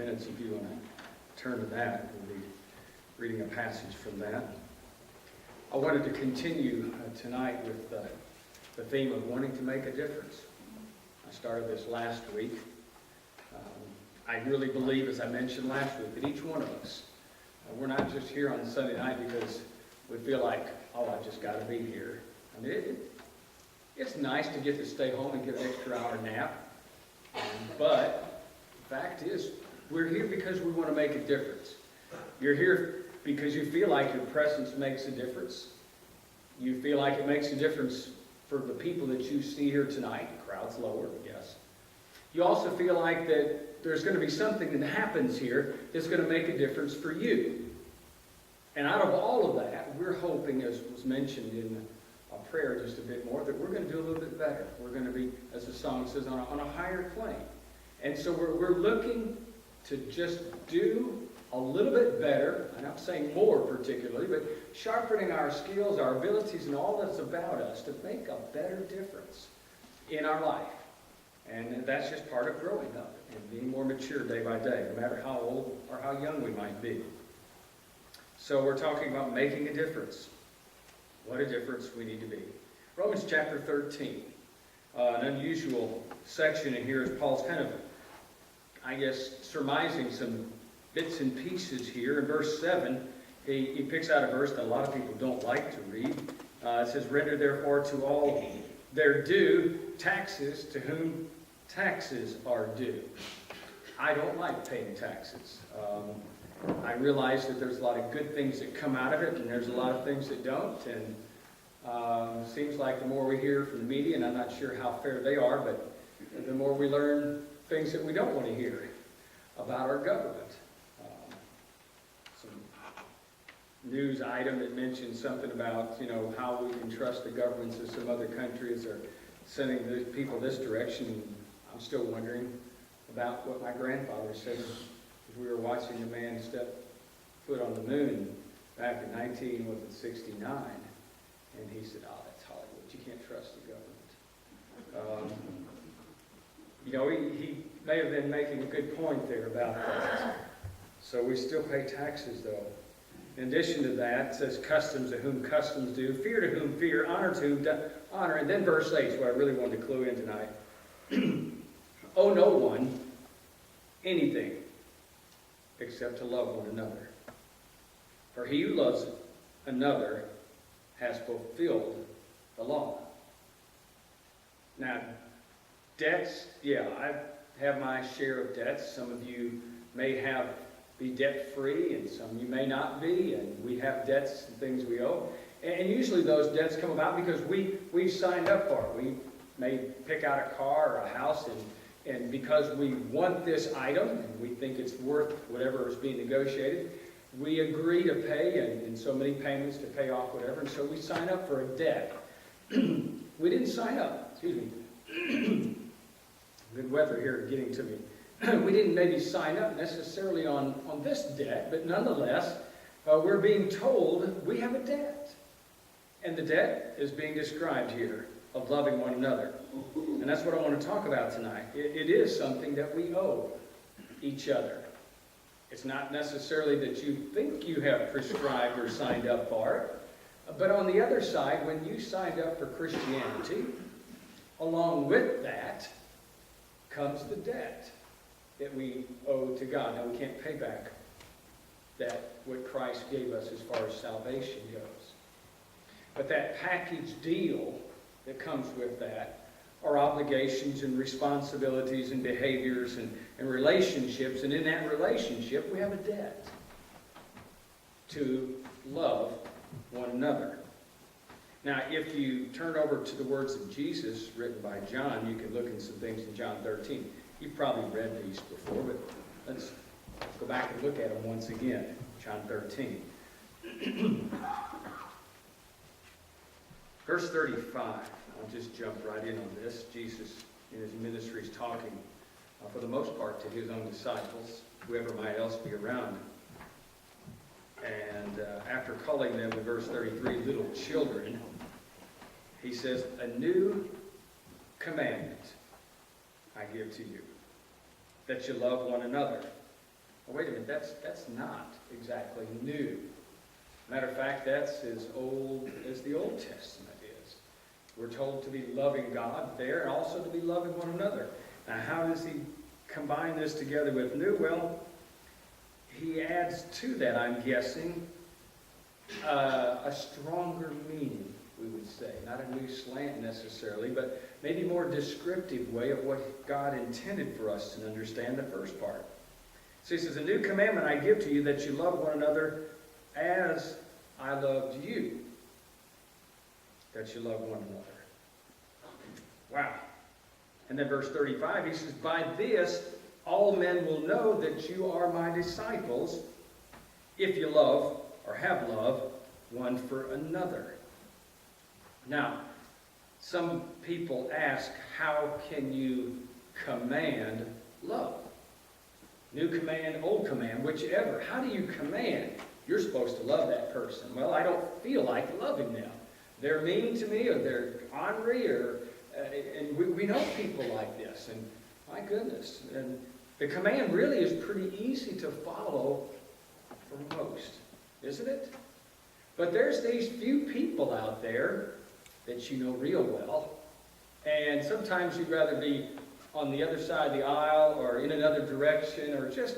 minutes if you want to turn to that. We'll be reading a passage from that. I wanted to continue tonight with the theme of wanting to make a difference. I started this last week. I really believe, as I mentioned last week, that each one of us, we're not just here on Sunday night because we feel like, oh, I just got to be here. I mean, it's nice to get to stay home and get an extra hour nap. But the fact is, we're here because we want to make a difference. You're here because you feel like your presence makes a difference. You feel like it makes a difference for the people that you see here tonight. The crowd's lower, yes. You also feel like that there's going to be something that happens here that's going to make a difference for you. And out of all of that, we're hoping, as was mentioned in a prayer just a bit more, that we're going to do a little bit better. We're going to be, as the song says, on a higher plane. And so we're looking to just do a little bit better. I'm not saying more particularly, but sharpening our skills, our abilities, and all that's about us to make a better difference in our life. And that's just part of growing up and being more mature day by day, no matter how old or how young we might be. So we're talking about making a difference. What a difference we need to be. Romans chapter 13. An unusual section in here is Paul's kind of, I guess, surmising some bits and pieces here. In verse 7, he picks out a verse that a lot of people don't like to read. It says, "Render therefore to all their due taxes to whom taxes are due." I don't like paying taxes. I realize that there's a lot of good things that come out of it, and there's a lot of things that don't. And it seems like the more we hear from the media, and I'm not sure how fair they are, but the more we learn things that we don't want to hear about our government. Some news item that mentioned something about, how we can trust the governments of some other countries are sending the people this direction. I'm still wondering about what my grandfather said as we were watching a man step foot on the moon back in 1969, and he said, "Oh, that's Hollywood. You can't trust the government." He may have been making a good point there about that. So we still pay taxes, though. In addition to that, it says, "Customs to whom customs due, fear to whom fear, honor to whom honor." And then verse 8 is what I really wanted to clue in tonight. "Owe no one anything except to love one another. For he who loves another has fulfilled the law." Now, debts, I have my share of debts. Some of you may be debt-free, and some of you may not be, and we have debts and things we owe. And usually those debts come about because we've signed up for it. We may pick out a car or a house, and because we want this item, and we think it's worth whatever is being negotiated, we agree to pay in so many payments to pay off whatever, and so we sign up for a debt. We didn't sign up, good weather here getting to me. We didn't maybe sign up necessarily on this debt, but nonetheless, we're being told we have a debt. And the debt is being described here, of loving one another. And that's what I want to talk about tonight. It is something that we owe each other. It's not necessarily that you think you have prescribed or signed up for it. But on the other side, when you signed up for Christianity, along with that comes the debt that we owe to God. Now, we can't pay back what Christ gave us as far as salvation goes. But that package deal that comes with that are obligations and responsibilities and behaviors and relationships. And in that relationship, we have a debt to love one another. Now, if you turn over to the words of Jesus written by John, you can look at some things in John 13. You've probably read these before, but let's go back and look at them once again. John 13. Verse 35. I'll just jump right in on this. Jesus, in his ministry, is talking, for the most part, to his own disciples, whoever might else be around. And after calling them, in verse 33, little children, he says, "A new commandment I give to you, that you love one another, Well, wait a minute, that's not exactly new. Matter of fact, that's as old as the Old Testament is. We're told to be loving God there and also to be loving one another. Now, how does he combine this together with new? Well, he adds to that, I'm guessing, a stronger meaning, we would say. Not a new slant necessarily, but maybe more descriptive way of what God intended for us to understand the first part. So he says, a new commandment I give to you, that you love one another as I loved you. That you love one another. Wow. And then verse 35, he says, by this all men will know that you are my disciples, if you love, or have love, one for another. Now, some people ask, how can you command love? New command, old command, whichever. How do you command? You're supposed to love that person. Well, I don't feel like loving them. They're mean to me, or they're ornery, and we know people like this. And my goodness. And the command really is pretty easy to follow for most, isn't it? But there's these few people out there that you know real well. And sometimes you'd rather be on the other side of the aisle or in another direction, or just,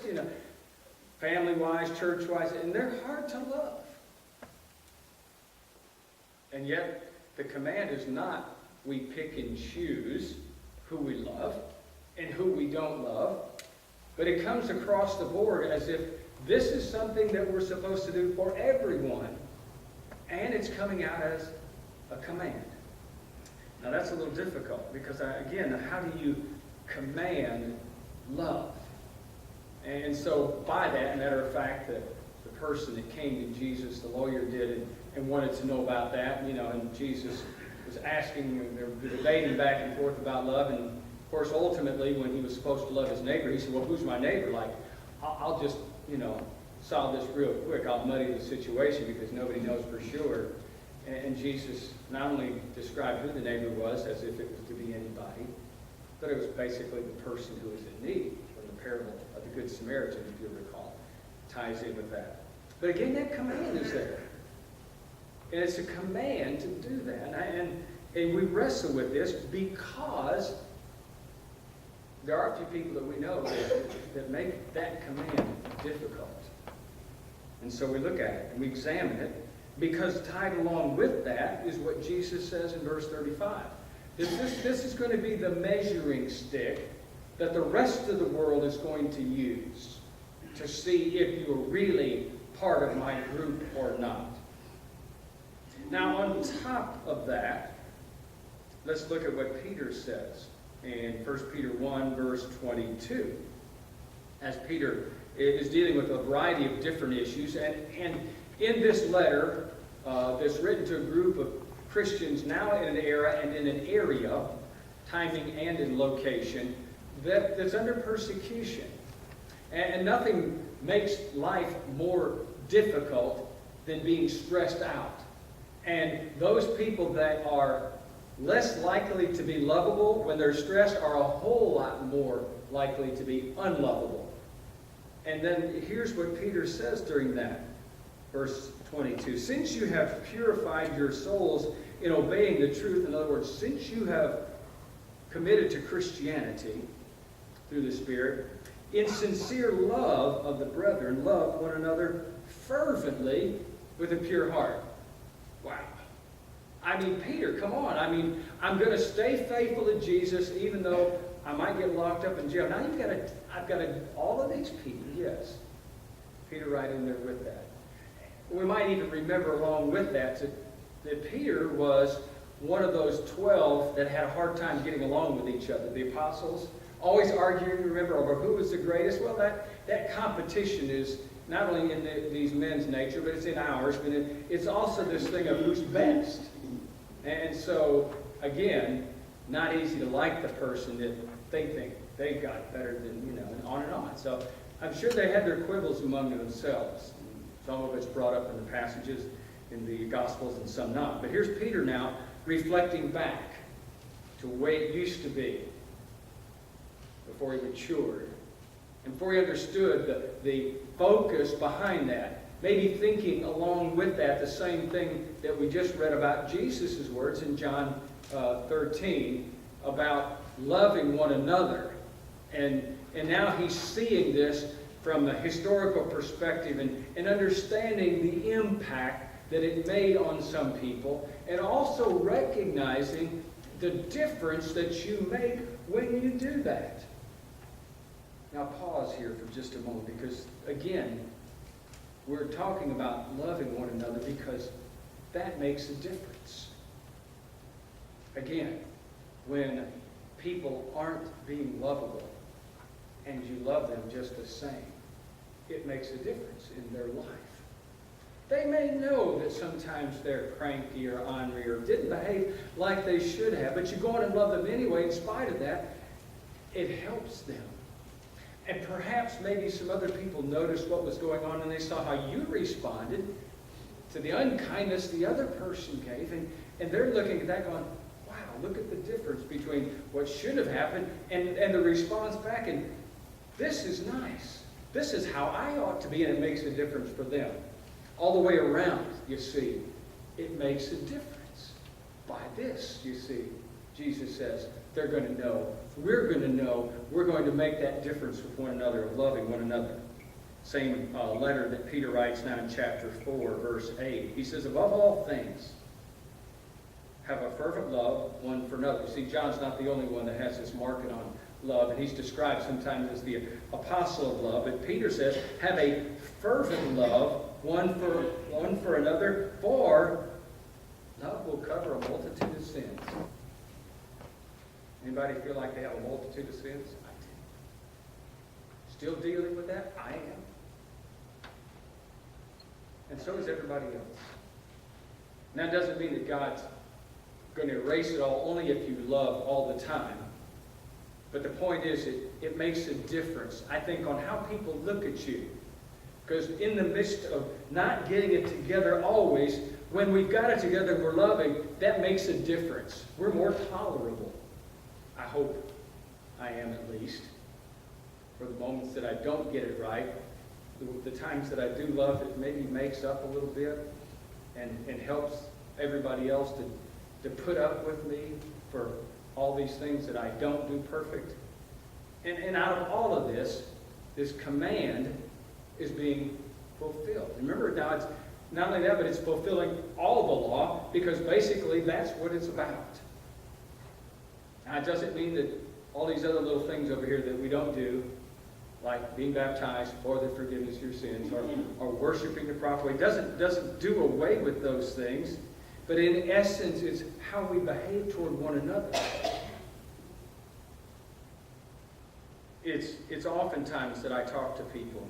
family-wise, church-wise, and they're hard to love. And yet, the command is not we pick and choose who we love and who we don't love, but it comes across the board as if this is something that we're supposed to do for everyone, and it's coming out as a command. Now, that's a little difficult, because, again, how do you command love? And so, by that, matter of fact, the person that came to Jesus, the lawyer did, and wanted to know about that, and Jesus was asking, they were debating back and forth about love, and of course, ultimately, when he was supposed to love his neighbor, he said, well, who's my neighbor? Like, I'll just, solve this real quick. I'll muddy the situation because nobody knows for sure. And Jesus not only described who the neighbor was as if it was to be anybody, but it was basically the person who was in need. From the parable of the Good Samaritan, if you recall, ties in with that. But again, that command is there. And it's a command to do that. And we wrestle with this because there are a few people that we know that make that command difficult. And so we look at it and we examine it, because tied along with that is what Jesus says in verse 35. This is going to be the measuring stick that the rest of the world is going to use to see if you're really part of my group or not. Now, on top of that, let's look at what Peter says in 1 Peter 1, verse 22. As Peter is dealing with a variety of different issues, and in this letter that's written to a group of Christians now in an era and in an area, timing and in location, that's under persecution. And nothing makes life more difficult than being stressed out. And those people that are less likely to be lovable when they're stressed are a whole lot more likely to be unlovable. And then here's what Peter says during that. Verse 22. Since you have purified your souls in obeying the truth, in other words, since you have committed to Christianity through the Spirit, in sincere love of the brethren, love one another fervently with a pure heart. Wow. I mean, Peter, come on. I mean, I'm going to stay faithful to Jesus even though I might get locked up in jail. Now I've got to, all of these people, yes. Peter right in there with that. We might even remember along with that Peter was one of those 12 that had a hard time getting along with each other. The apostles, always arguing, remember, over who was the greatest. Well, that competition is not only in these men's nature, but it's in ours. But it's also this thing of who's best. And so, again, not easy to like the person that they think they got better than, and on and on. So I'm sure they had their quibbles among themselves. Some of it's brought up in the passages in the Gospels and some not. But here's Peter now reflecting back to the way it used to be before he matured And before he understood the focus behind that, maybe thinking along with that the same thing that we just read about Jesus' words in John 13 about loving one another. And now he's seeing this from a historical perspective and understanding the impact that it made on some people, and also recognizing the difference that you make when you do that. Now pause here for just a moment, because again, we're talking about loving one another because that makes a difference. Again, when people aren't being lovable and you love them just the same, it makes a difference in their life. They may know that sometimes they're cranky or ornery or didn't behave like they should have, but you go on and love them anyway in spite of that. It helps them. And perhaps maybe some other people noticed what was going on and they saw how you responded to the unkindness the other person gave, and they're looking at that going, wow, look at the difference between what should have happened and the response back. And this is nice. This is how I ought to be, and it makes a difference for them. All the way around, you see, it makes a difference. By this, you see, Jesus says, they're going to know. We're going to know. We're going to make that difference with one another, of loving one another. Same letter that Peter writes now in chapter 4, verse 8. He says, above all things, have a fervent love one for another. See, John's not the only one that has this marking on love, and he's described sometimes as the apostle of love. But Peter says, have a fervent love one for another, for love will cover a multitude of sins. Anybody feel like they have a multitude of sins? I do. Still dealing with that? I am. And so is everybody else. Now, it doesn't mean that God's going to erase it all only if you love all the time. But the point is, it makes a difference, I think, on how people look at you. Because in the midst of not getting it together always, when we've got it together and we're loving, that makes a difference. We're more tolerable. I hope I am, at least. For the moments that I don't get it right, the times that I do love, it maybe makes up a little bit and helps everybody else to put up with me for all these things that I don't do perfect. And out of all of this command is being fulfilled. Remember, now it's not only that, but it's fulfilling all the law, because basically that's what it's about. Now, it doesn't mean that all these other little things over here that we don't do, like being baptized for the forgiveness of your sins, or worshiping the proper way, doesn't do away with those things, but in essence, it's how we behave toward one another. It's oftentimes that I talk to people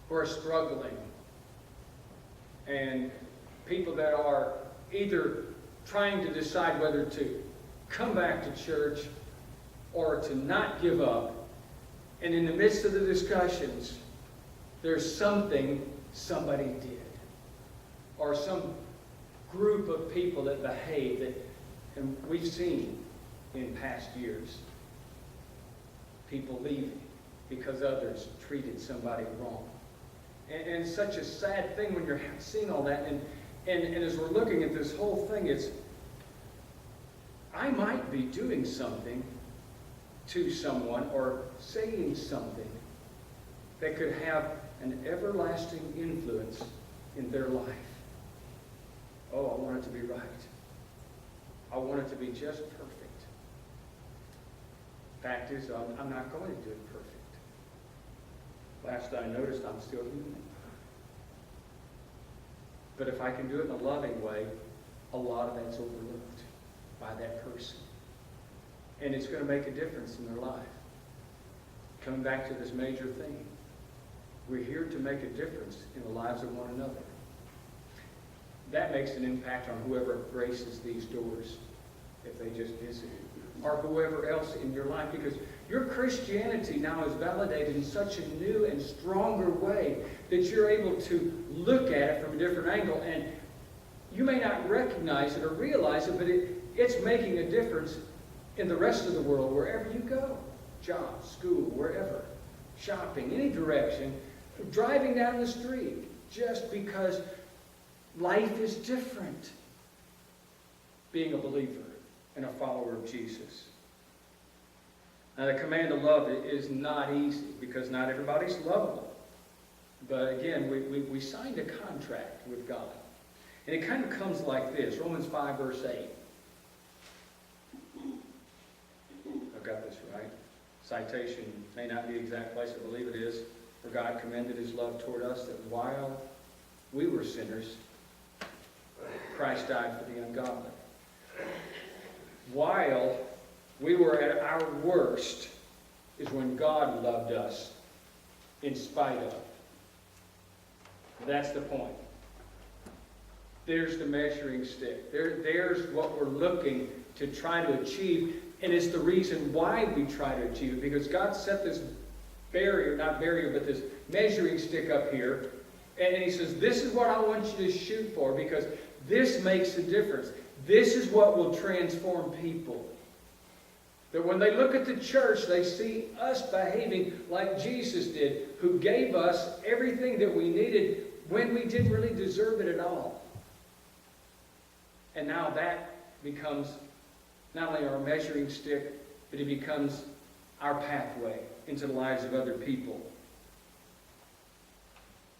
who are struggling, and people that are either trying to decide whether to come back to church or to not give up. And in the midst of the discussions, there's something somebody did, or some group of people that behave that, and we've seen in past years, people leaving because others treated somebody wrong. And it's such a sad thing when you're seeing all that. And as we're looking at this whole thing, I might be doing something to someone or saying something that could have an everlasting influence in their life. Oh, I want it to be right. I want it to be just perfect. Fact is, I'm not going to do it perfect. Last I noticed, I'm still human. But if I can do it in a loving way, a lot of that's overlooked by that person. And it's going to make a difference in their life. Coming back to this major theme, we're here to make a difference in the lives of one another. That makes an impact on whoever graces these doors, if they just visit, or whoever else in your life, because your Christianity now is validated in such a new and stronger way that you're able to look at it from a different angle, and you may not recognize it or realize it, but it's making a difference in the rest of the world wherever you go. Job, school, wherever. shopping, any direction, driving down the street, just because life is different being a believer and a follower of Jesus. Now, the command to love is not easy because not everybody's lovable. But again, we signed a contract with God. And it kind of comes like this, Romans 5, verse 8. I've got this right. Citation may not be the exact place, I believe it is. For God commended his love toward us that while we were sinners, Christ died for the ungodly. While we were at our worst is when God loved us in spite of. That's the point. There's the measuring stick. There's what we're looking to try to achieve, and it's the reason why we try to achieve it, because God set this barrier, not barrier, but this measuring stick up here, and he says, this is what I want you to shoot for, because this makes a difference. This is what will transform people. That when they look at the church, they see us behaving like Jesus did, who gave us everything that we needed when we didn't really deserve it at all. And now that becomes not only our measuring stick, but it becomes our pathway into the lives of other people.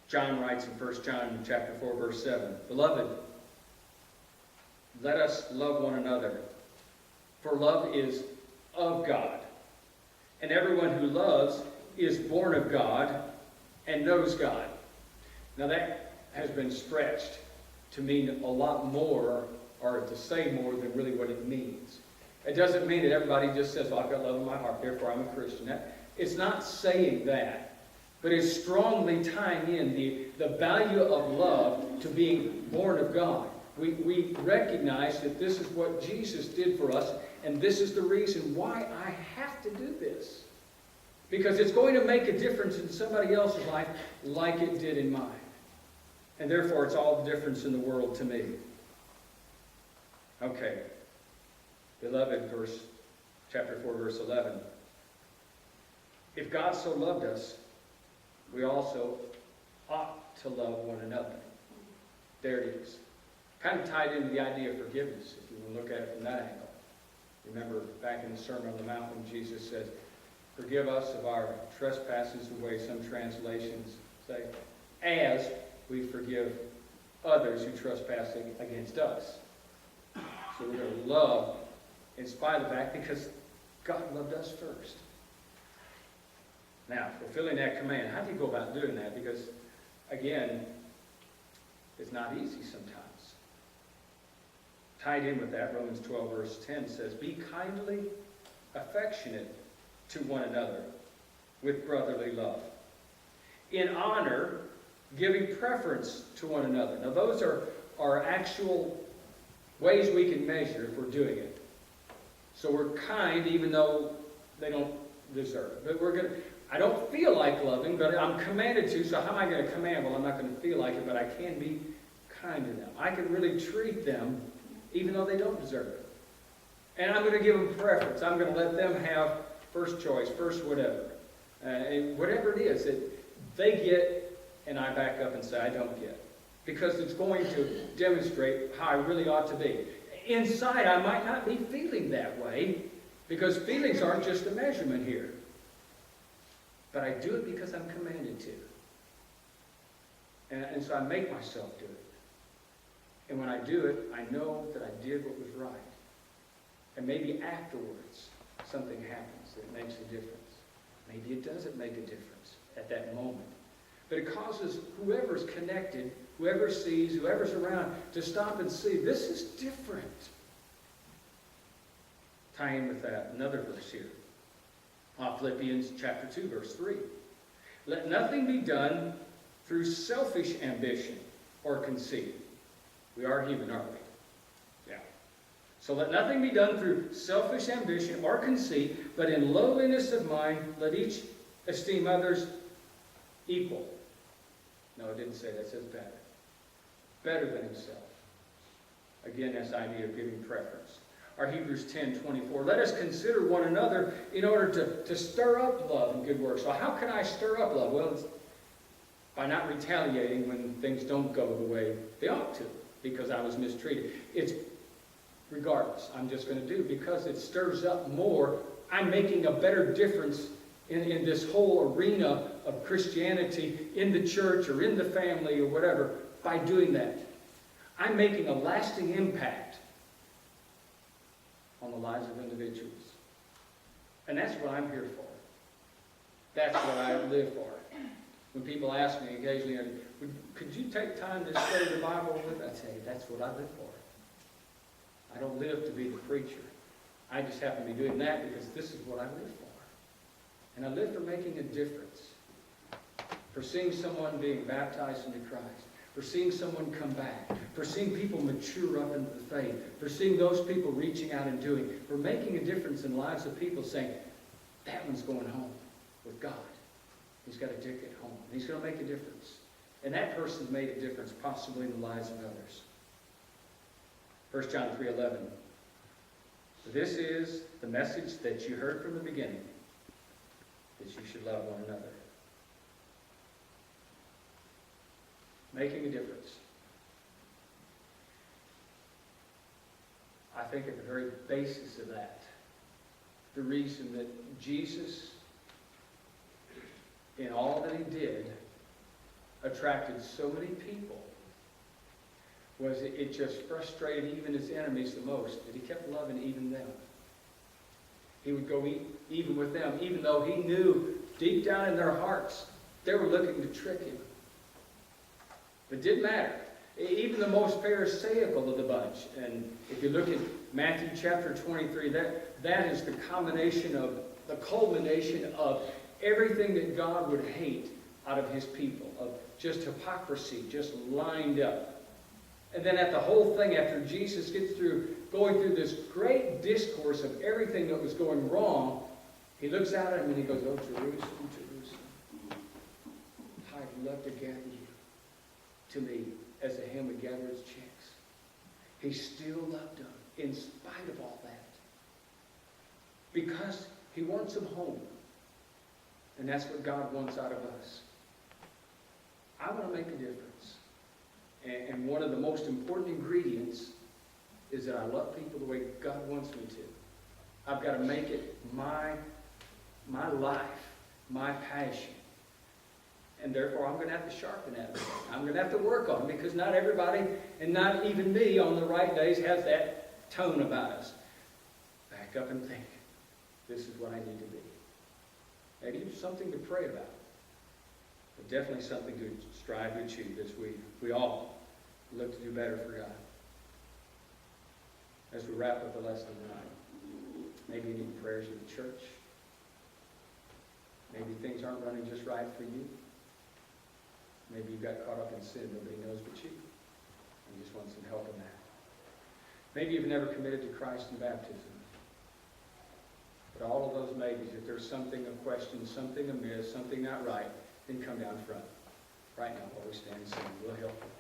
John writes in 1 John chapter 4, verse 7, Beloved, let us love one another, for love is of God. And everyone who loves is born of God and knows God. Now that has been stretched to mean a lot more, or to say more than really what it means. It doesn't mean that everybody just says, well, I've got love in my heart, therefore I'm a Christian. It's not saying that, but it's strongly tying in the value of love to being born of God. We recognize that this is what Jesus did for us, and this is the reason why I have to do this. Because it's going to make a difference in somebody else's life like it did in mine. And therefore, it's all the difference in the world to me. Okay. Beloved, chapter 4, verse 11. If God so loved us, we also ought to love one another. There it is. Kind of tied into the idea of forgiveness, if you want to look at it from that angle. Remember back in the Sermon on the Mount when Jesus said, forgive us of our trespasses, the way some translations say, as we forgive others who trespass against us. So we're going to love in spite of the fact because God loved us first. Now, fulfilling that command, how do you go about doing that? Because, again, it's not easy sometimes. Tied in with that, Romans 12, verse 10 says, be kindly affectionate to one another with brotherly love. In honor, giving preference to one another. Now, those are actual ways we can measure if we're doing it. So we're kind even though they don't deserve it. But I don't feel like loving, but I'm commanded to, so how am I going to command? Well, I'm not going to feel like it, but I can be kind to them. I can really treat them even though they don't deserve it. And I'm going to give them preference. I'm going to let them have first choice, first whatever. Whatever it is that they get, and I back up and say I don't get. Because it's going to demonstrate how I really ought to be. Inside, I might not be feeling that way, because feelings aren't just a measurement here. But I do it because I'm commanded to. And so I make myself do it. And when I do it, I know that I did what was right. And maybe afterwards, something happens that makes a difference. Maybe it doesn't make a difference at that moment. But it causes whoever's connected, whoever sees, whoever's around, to stop and see, this is different. Tie in with that, another verse here. Philippians chapter 2, verse 3. Let nothing be done through selfish ambition or conceit. We are human, aren't we? Yeah. So let nothing be done through selfish ambition or conceit, but in lowliness of mind, let each esteem others equal. No, it didn't say that. It says better. Better than himself. Again, that's the idea of giving preference. Our Hebrews 10:24. Let us consider one another in order to stir up love and good works. So how can I stir up love? Well, it's by not retaliating when things don't go the way they ought to, because I was mistreated. It's regardless, I'm just going to do, because it stirs up more. I'm making a better difference in this whole arena of Christianity, in the church or in the family or whatever, by doing that. I'm making a lasting impact on the lives of individuals. And that's what I'm here for. That's what I live for. When people ask me occasionally, could you take time to study the Bible with me? I say, that's what I live for. I don't live to be the preacher. I just happen to be doing that because this is what I live for. And I live for making a difference. For seeing someone being baptized into Christ. For seeing someone come back. For seeing people mature up into the faith. For seeing those people reaching out and doing. For making a difference in the lives of people, saying, that one's going home with God. He's got a ticket home. He's going to make a difference. And that person's made a difference, possibly in the lives of others. 1 John 3:11. This is the message that you heard from the beginning, that you should love one another. Making a difference. I think at the very basis of that, the reason that Jesus, in all that he did, attracted so many people, was it just frustrated even his enemies the most, that he kept loving even them. He would go even with them, even though he knew deep down in their hearts they were looking to trick him. But it didn't matter. Even the most pharisaical of the bunch. And if you look at Matthew chapter 23, that is the culmination of everything that God would hate out of his people, of just hypocrisy, just lined up. And then at the whole thing, after Jesus gets through going through this great discourse of everything that was going wrong, he looks out at him and he goes, "Oh, Jerusalem, Jerusalem, how I'd love to gather you to me as a hen would gather its chicks." He still loved them in spite of all that, because he wants them home. And that's what God wants out of us. I want to make a difference. And one of the most important ingredients is that I love people the way God wants me to. I've got to make it my life, my passion. And therefore, I'm going to have to sharpen that. I'm going to have to work on it, because not everybody, and not even me on the right days, has that tone about us. Back up and think, this is what I need to be. Maybe it's something to pray about, but definitely something to strive to achieve as we all look to do better for God. As we wrap up the lesson tonight, maybe you need prayers of the church. Maybe things aren't running just right for you. Maybe you got caught up in sin, nobody knows but you. And just want some help in that. Maybe you've never committed to Christ in baptism. But all of those maybes, if there's something of question, something amiss, something not right, then come down front. Right now while we stand and sing. We'll help you.